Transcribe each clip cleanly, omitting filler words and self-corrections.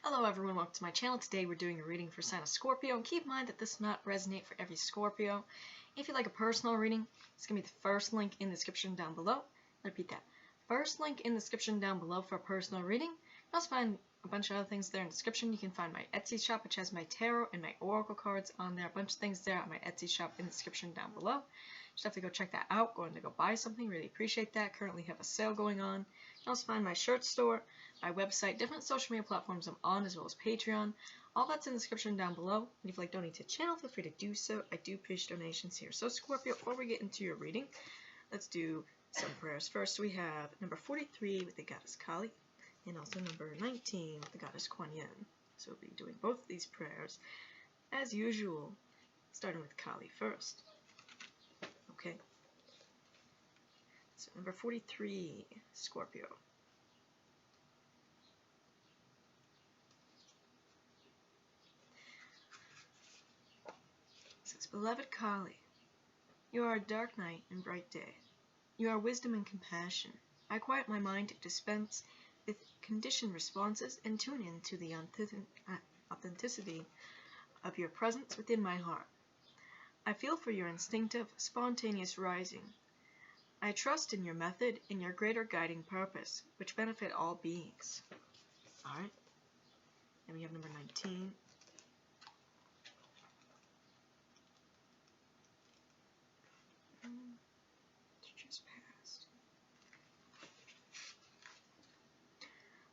Hello everyone, welcome to my channel. Today we're doing a reading for sign of Scorpio, and keep in mind that this does not resonate for every Scorpio. If you'd like a personal reading, it's going to be the first link in the description down below. I'll repeat that. First link in the description down below for a personal reading. You can also find a bunch of other things there in the description. You can find my Etsy shop, which has my tarot and my oracle cards on there. A bunch of things there on my Etsy shop in the description down below. Just have to go check that out. Going to go buy something. Really appreciate that. Currently have a sale going on. You can also find my shirt store, my website, different social media platforms I'm on, as well as Patreon. All that's in the description down below. And if you'd like donate to the channel, feel free to do so. I do appreciate donations here. So Scorpio, before we get into your reading, let's do some prayers. First we have number 43 with the goddess Kali, and also number 19 with the goddess Kuan Yin. So we'll be doing both of these prayers as usual, starting with Kali first. Okay. So number 43, Scorpio. It says, Beloved Kali, you are a dark night and bright day. You are wisdom and compassion. I quiet my mind to dispense with conditioned responses and tune in to the authenticity of your presence within my heart. I feel for your instinctive, spontaneous rising. I trust in your method and your greater guiding purpose, which benefit all beings. Alright. Then we have number 19. Just passed.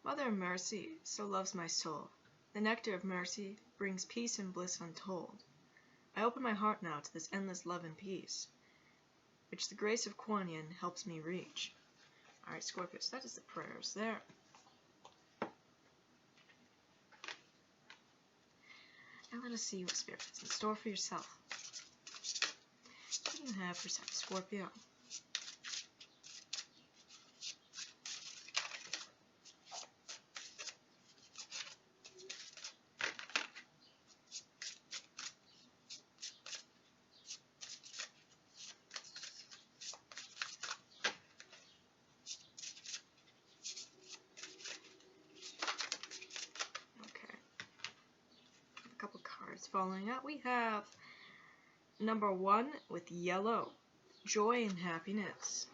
Mother of mercy, so loves my soul. The nectar of mercy brings peace and bliss untold. I open my heart now to this endless love and peace, which the grace of Kuan Yin helps me reach. Alright, Scorpio, so that is the prayers there. And let us see what Spirit has in store for yourself. What do you have for Scorpio? Couple cards following up. We have number 1 with yellow, joy and happiness.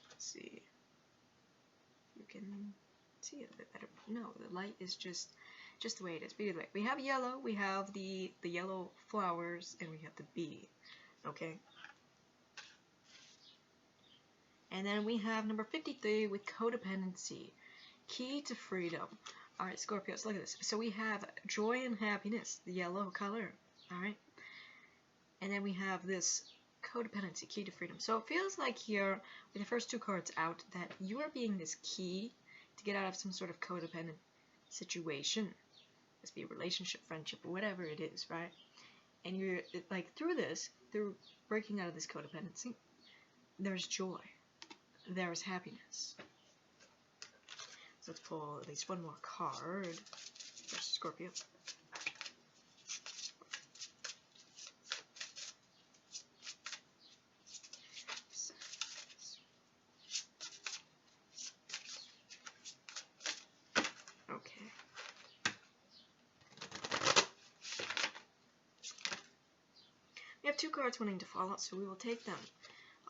Let's see. You can see it a bit better. No, the light is just the way it is. But either way, we have yellow, we have the yellow flowers, and we have the bee. Okay. And then we have number 53 with codependency, key to freedom. Alright, Scorpios, look at this. So we have joy and happiness, the yellow color. Alright? And then we have this codependency, key to freedom. So it feels like here, with the first two cards out, that you are being this key to get out of some sort of codependent situation. This be a relationship, friendship, or whatever it is, right? And you're, like, through breaking out of this codependency, there's joy. There's happiness. Let's pull at least one more card for Scorpio. Okay. We have two cards wanting to fall out, so we will take them.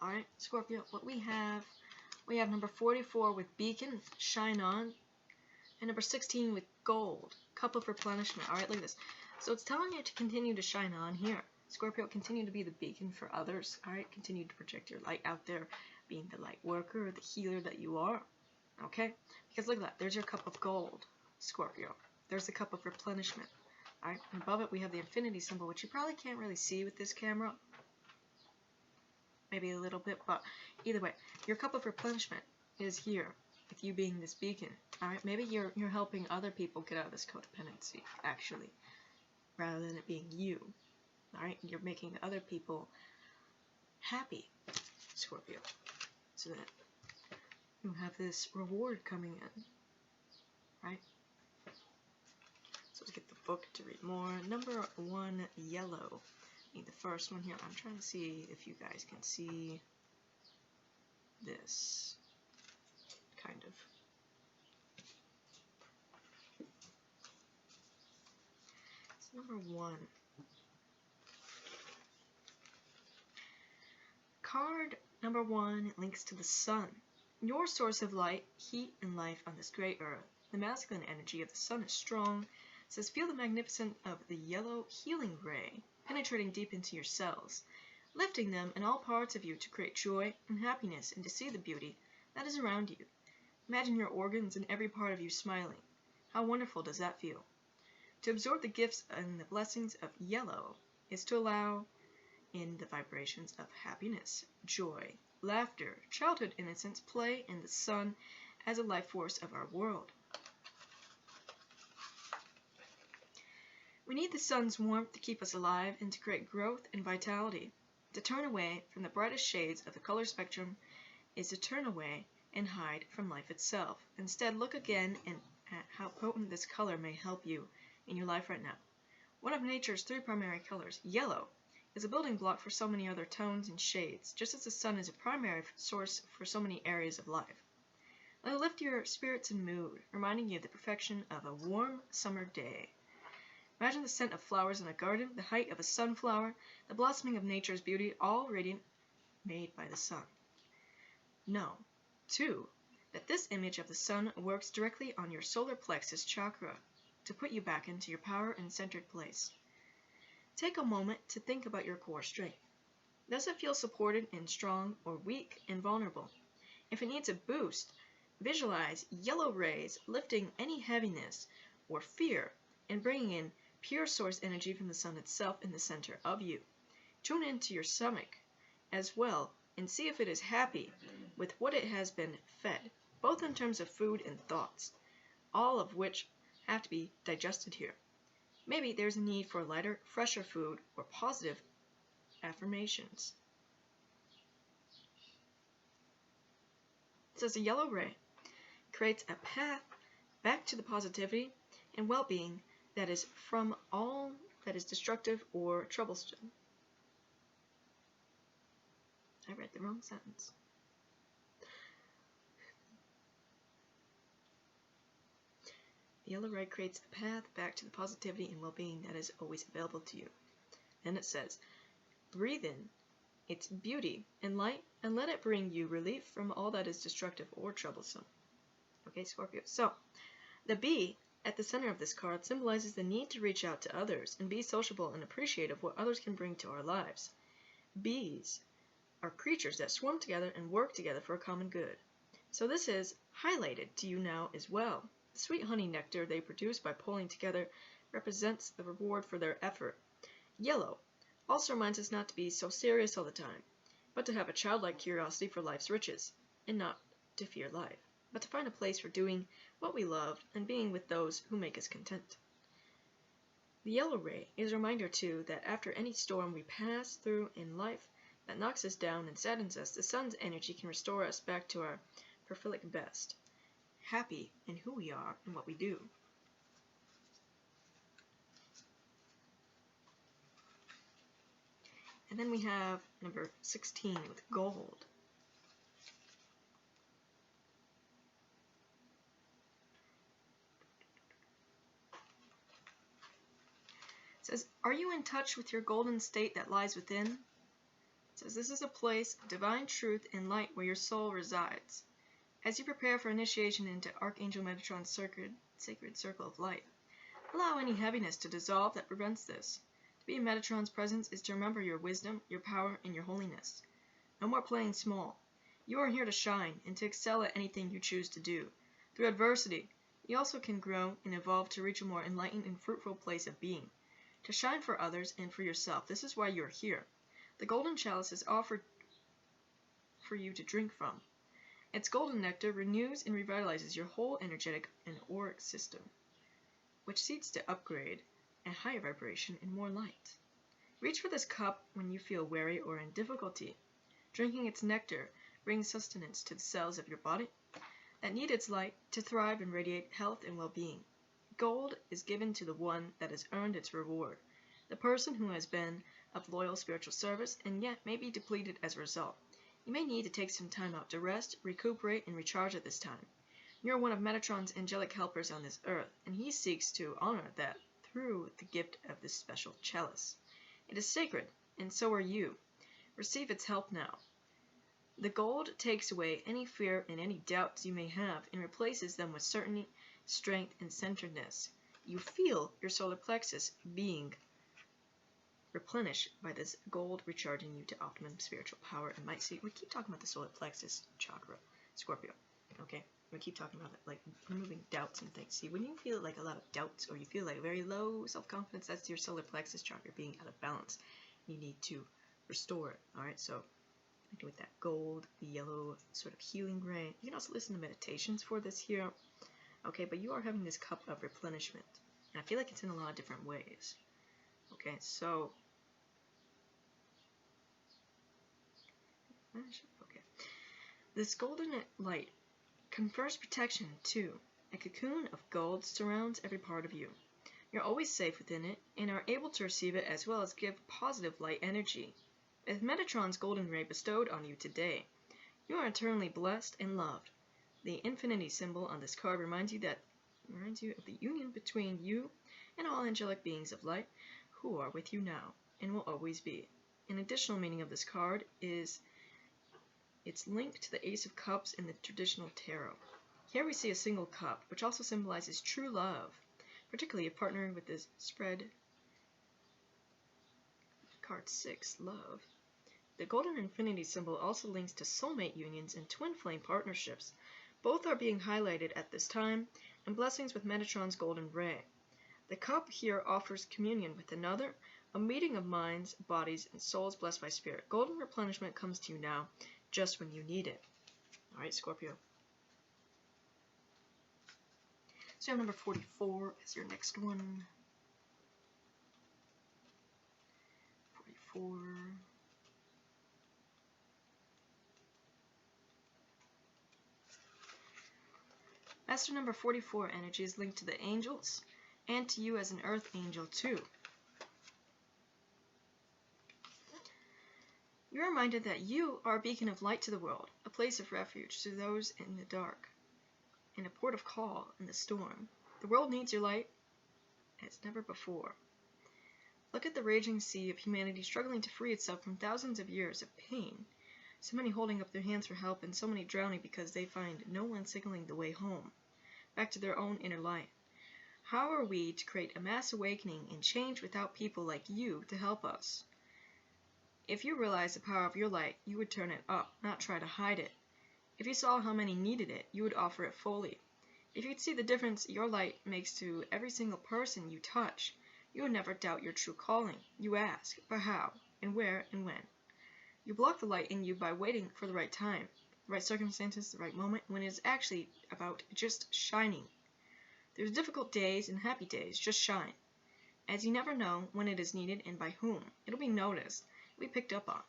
Alright, Scorpio, what we have number 44 with beacon, shine on, and number 16 with gold, cup of replenishment. Alright, look at this. So it's telling you to continue to shine on here. Scorpio, continue to be the beacon for others. Alright, continue to project your light out there, being the light worker, the healer that you are. Okay? Because look at that. There's your cup of gold, Scorpio. There's the cup of replenishment. Alright, and above it we have the infinity symbol, which you probably can't really see with this camera. Maybe a little bit, but either way, your cup of replenishment is here with you being this beacon. Alright, maybe you're helping other people get out of this codependency, actually, rather than it being you. Alright, you're making other people happy, Scorpio, so that you have this reward coming in. Right? So let's get the book to read more. Number 1, yellow. The first one here. I'm trying to see if you guys can see this kind of Number 1. Card number 1 links to the sun, your source of light, heat, and life on this gray earth. The masculine energy of the sun is strong. It says, feel the magnificence of the yellow healing ray penetrating deep into your cells, lifting them in all parts of you to create joy and happiness and to see the beauty that is around you. Imagine your organs and every part of you smiling. How wonderful does that feel? To absorb the gifts and the blessings of yellow is to allow in the vibrations of happiness, joy, laughter, childhood innocence, play, and the sun as a life force of our world. We need the sun's warmth to keep us alive and to create growth and vitality. To turn away from the brightest shades of the color spectrum is to turn away and hide from life itself. Instead, look again at how potent this color may help you in your life right now. One of nature's 3 primary colors, yellow, is a building block for so many other tones and shades, just as the sun is a primary source for so many areas of life. Let it lift your spirits and mood, reminding you of the perfection of a warm summer day. Imagine the scent of flowers in a garden, the height of a sunflower, the blossoming of nature's beauty, all radiant, made by the sun. Know, too, that this image of the sun works directly on your solar plexus chakra to put you back into your power and centered place. Take a moment to think about your core strength. Does it feel supported and strong, or weak and vulnerable? If it needs a boost, visualize yellow rays lifting any heaviness or fear and bringing in pure source energy from the sun itself in the center of you. Tune into your stomach as well and see if it is happy with what it has been fed, both in terms of food and thoughts, all of which have to be digested here. Maybe there's a need for lighter, fresher food or positive affirmations. It says a yellow ray creates a path back to the positivity and well-being that is from all that is destructive or troublesome. I read the wrong sentence. The yellow ray creates a path back to the positivity and well-being that is always available to you. Then it says, breathe in its beauty and light and let it bring you relief from all that is destructive or troublesome. Okay, Scorpio. So, the bee at the center of this card symbolizes the need to reach out to others and be sociable and appreciative of what others can bring to our lives. Bees are creatures that swarm together and work together for a common good. So this is highlighted to you now as well. The sweet honey nectar they produce by pulling together represents the reward for their effort. Yellow also reminds us not to be so serious all the time, but to have a childlike curiosity for life's riches, and not to fear life, but to find a place for doing what we love and being with those who make us content. The yellow ray is a reminder too that after any storm we pass through in life that knocks us down and saddens us, the sun's energy can restore us back to our perfect best, happy in who we are and what we do. And then we have number 16 with gold. It says, are you in touch with your golden state that lies within? It says, this is a place of divine truth and light where your soul resides. As you prepare for initiation into Archangel Metatron's sacred circle of light, allow any heaviness to dissolve that prevents this. To be in Metatron's presence is to remember your wisdom, your power, and your holiness. No more playing small. You are here to shine and to excel at anything you choose to do. Through adversity, you also can grow and evolve to reach a more enlightened and fruitful place of being. To shine for others and for yourself. This is why you are here. The golden chalice is offered for you to drink from. Its golden nectar renews and revitalizes your whole energetic and auric system, which seeks to upgrade a higher vibration and more light. Reach for this cup when you feel weary or in difficulty. Drinking its nectar brings sustenance to the cells of your body that need its light to thrive and radiate health and well-being. Gold is given to the one that has earned its reward, the person who has been of loyal spiritual service and yet may be depleted as a result. You may need to take some time out to rest, recuperate, and recharge at this time. You are one of Metatron's angelic helpers on this earth, and he seeks to honor that through the gift of this special chalice. It is sacred, and so are you. Receive its help now. The gold takes away any fear and any doubts you may have and replaces them with certainty, strength, and centeredness. You feel your solar plexus being replenished by this gold, recharging you to optimum spiritual power and might. See, we keep talking about the solar plexus chakra, Scorpio. Okay, we keep talking about it, like removing doubts and things. See, when you feel like a lot of doubts or you feel like very low self-confidence, that's your solar plexus chakra being out of balance. You need to restore it. All right, so with that gold, yellow sort of healing ray. You can also listen to meditations for this here. Okay, but you are having this cup of replenishment. And I feel like it's in a lot of different ways. Okay, so okay. This golden light confers protection too. A cocoon of gold surrounds every part of you. You're always safe within it and are able to receive it as well as give positive light energy. With Metatron's golden ray bestowed on you today, you are eternally blessed and loved. The infinity symbol on this card reminds you of the union between you and all angelic beings of light who are with you now and will always be. An additional meaning of this card is its link to the Ace of Cups in the traditional tarot. Here we see a single cup, which also symbolizes true love, particularly if partnering with this spread card 6, love. The golden infinity symbol also links to soulmate unions and twin flame partnerships. Both are being highlighted at this time, and blessings with Metatron's golden ray. The cup here offers communion with another, a meeting of minds, bodies, and souls blessed by spirit. Golden replenishment comes to you now, just when you need it. All right, Scorpio. So you have number 44 as your next one. 44. Master number 44 energy is linked to the angels and to you as an earth angel too. You're reminded that you are a beacon of light to the world, a place of refuge to those in the dark, and a port of call in the storm. The world needs your light as never before. Look at the raging sea of humanity struggling to free itself from thousands of years of pain. So many holding up their hands for help and so many drowning because they find no one signaling the way home, back to their own inner light. How are we to create a mass awakening and change without people like you to help us? If you realize the power of your light, you would turn it up, not try to hide it. If you saw how many needed it, you would offer it fully. If you'd see the difference your light makes to every single person you touch, you would never doubt your true calling. You ask, but how, and where, and when. You block the light in you by waiting for the right time, the right circumstances, the right moment, when it is actually about just shining. There's difficult days and happy days, just shine. As you never know when it is needed and by whom, it'll be noticed, it'll be picked up on,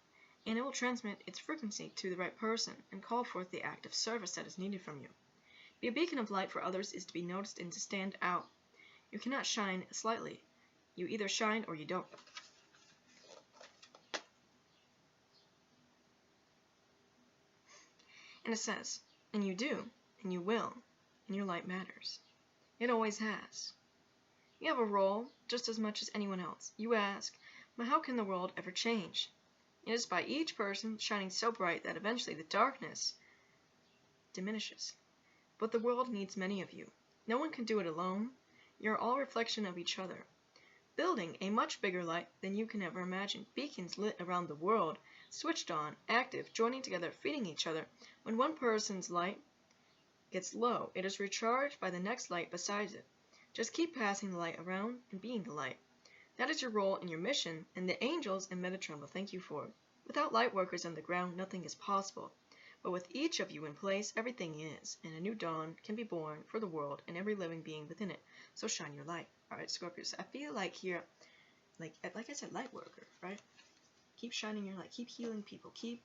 and it will transmit its frequency to the right person and call forth the act of service that is needed from you. Be a beacon of light for others is to be noticed and to stand out. You cannot shine slightly. You either shine or you don't. And it says, and you do, and you will, and your light matters. It always has. You have a role just as much as anyone else. You ask, but how can the world ever change? It is by each person shining so bright that eventually the darkness diminishes. But the world needs many of you. No one can do it alone. You're all a reflection of each other, building a much bigger light than you can ever imagine. Beacons lit around the world, switched on, active, joining together, feeding each other. When one person's light gets low, it is recharged by the next light beside it. Just keep passing the light around and being the light. That is your role and your mission, and the angels and Metatron will thank you for it. Without light workers on the ground, nothing is possible. But with each of you in place, everything is, and a new dawn can be born for the world and every living being within it. So shine your light. All right, Scorpios, I feel like here, like I said, light worker, right? Keep shining your light. Keep healing people. Keep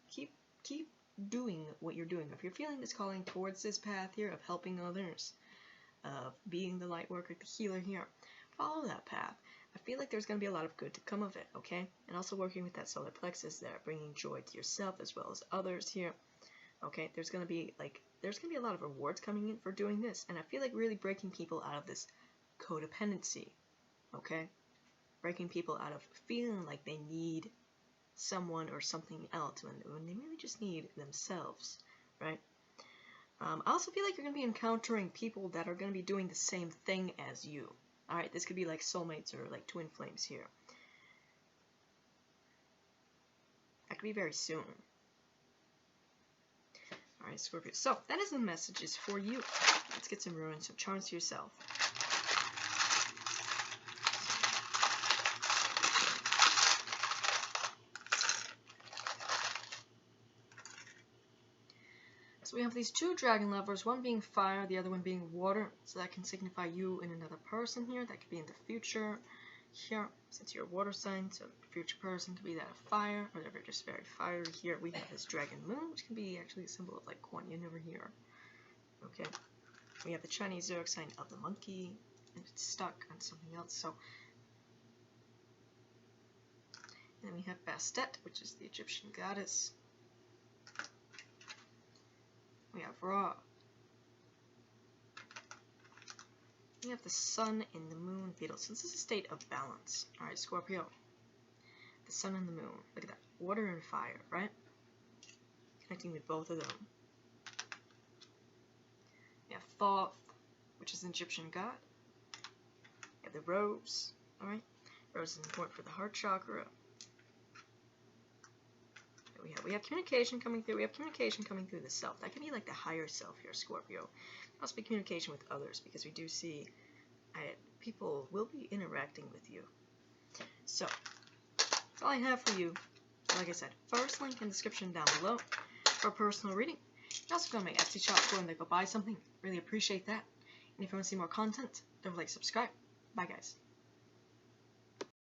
doing what you're doing. If you're feeling this calling towards this path here of helping others, of being the light worker, the healer here, follow that path. I feel like there's going to be a lot of good to come of it, okay? And also working with that solar plexus there, bringing joy to yourself as well as others here. Okay, there's going to be a lot of rewards coming in for doing this, and I feel like really breaking people out of this codependency. okay? Breaking people out of feeling like they need someone or something else when they really just need themselves, right? I also feel like you're going to be encountering people that are going to be doing the same thing as you. Alright, this could be like soulmates or like twin flames here. That could be very soon. Alright, Scorpio. So, that is the messages for you. Let's get some runes, some charms to yourself. So we have these two dragon lovers, one being fire, the other one being water. So that can signify you and another person here. That could be in the future. Here, since you're a water sign, so the future person could be that of fire, or they're just very fiery. Here we have this dragon moon, which can be actually a symbol of like Kuan Yin over here. Okay. We have the Chinese zodiac sign of the monkey, and it's stuck on something else. So, and then we have Bastet, which is the Egyptian goddess. We have Ra. We have the sun and the moon beetle. So this is a state of balance. Alright, Scorpio. The sun and the moon. Look at that. Water and fire, right? Connecting with both of them. We have Thoth, which is an Egyptian god. We have the rose. Alright? Rose is important for the heart chakra. We have communication coming through. We have communication coming through the self. That can be like the higher self here, Scorpio. It must be communication with others, because we do see people will be interacting with you. So, that's all I have for you. Like I said, first link in the description down below for a personal reading. You can also go to my Etsy shop, go in there, go buy something. Really appreciate that. And if you want to see more content, don't forget to subscribe. Bye, guys.